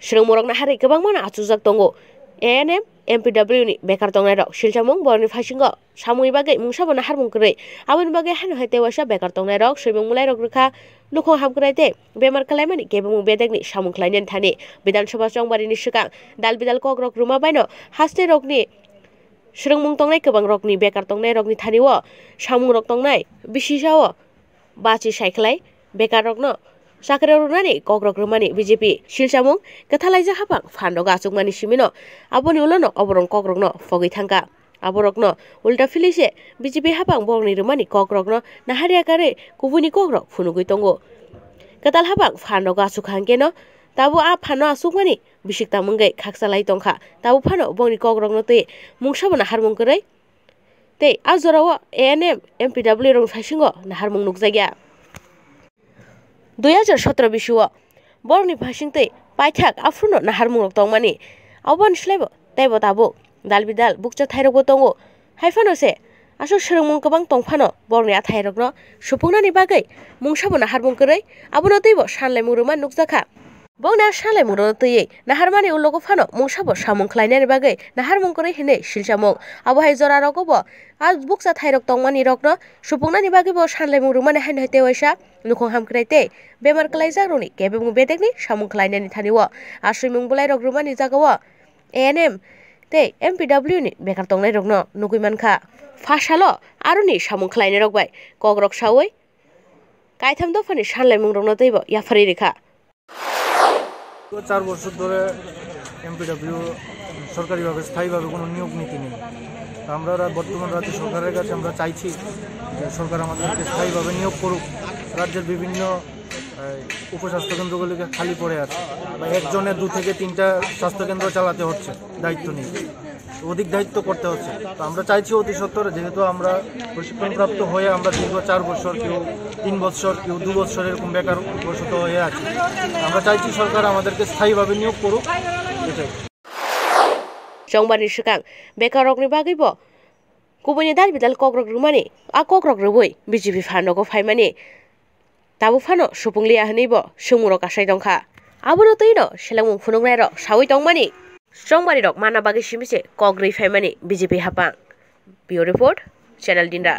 Srengmorok nahari kebang mana acuzak tongo. ANM MPW ni bekar tongnai rok silchamung borni phasingo samui bagai mungsabo nahar mungkrei aboni bagai hano haite wasa bekar tongnai rok soimung mulai rok rukha nukhong hamkrai te bemar kalaimani kebung bedekni samung khlainen thani Bidhan Sabha chongbarini sikang dal bidal kok rok ruma baino haste rokni srengmung tongnai kebang rokni bekar tongnai rokni thaniwo samung rok tongnai bisisao bachi saiklai bekar rokno sakre runani kogrok rumani BJP silchamung kwlaijak-nahar phando gachukmani simino aboni ulono oborong kogrokno fogoi thangka aborokno ulta filise BJP hapang borni rumani kogrokno naharia kare kubuni kogrok phunugui tongo katal hapang phando gachukhangkeno tabo a phano asukmani bisikta mungai khaksalai tongkha tabo phano borni kogrokno te mungsabo nahar mungkrei te azorao ANM MPW rong phasingo nahar mung nukjagya 2017 bisio borni phasingtei paithak afruno nahar mungrok tongmani abon slaibo taibo tabo dalbidal Bukcha thairokbo tongo haifano se aso srengmung kebang tongphano borni athairokno supungnani bagai mungsabo nahar mungkrei abono teibo sanlai mungruman nukjakha bongna sanlai mungro tei naharmani ulogo phano mungsabo samung khlainani bagai nahar mungkrei hinei silchamung abo hai jora rokobo a Bukcha thairok tongmani rokno supungnani bagai bo sanlai mungrumani hainai tewaisa nukhong hamkrai te bemar kwlaijak rokni kebung bedekni samung khlainani thaniwo asrimung bulai rok rumani jagao ANM te MPW ni bekar tongnai rokno nugui mankha phasalo aroni samung khlainai rok bai kogrok sawoi kaitham dofani sanlai mungrokno teibo yafari rekha 4 বছর ধরে MPW সরকারিভাবে স্থায়ীভাবে কোনো নিয়োগ নীতি নেই আমরা বর্তমান রাজ্য সরকারের কাছে আমরা চাইছি যে সরকার আমাদেরকে স্থায়ীভাবে নিয়োগ করুক রাজ্যের বিভিন্ন উপস্বাস্থ্য কেন্দ্রগুলিকে খালি পড়ে আছে বা একজনের 2 থেকে 3টা স্বাস্থ্যকেন্দ্র চালাতে হচ্ছে দায়িত্ব নিয়ে অধিক দায়িত্ব করতে হচ্ছে তো আমরা চাইছি অতি সত্বর যেহেতু আমরা প্রশিক্ষণপ্রাপ্ত হয়ে আমরা দীর্ঘ 4 বছর কেউ 3 বছর কেউ 2 বছর এরকম বেকার বসত হয়ে আছি আমরা চাইছি সরকার আমাদেরকে স্থায়ীভাবে নিয়োগ করুক এটাই chongbarni sikang bekar rokni bagaibo kubuni dal bidal kogrok rumani a kogrok rubui BJP phano go phaimani tabo phano supunglia hnibo sumuro kasai tongkha abono teino selangmung phunungnai rok sawi tongmani chongbari rok mana bagi simise kogrei phaimani BJP hapang Bureau Report Channel Dinra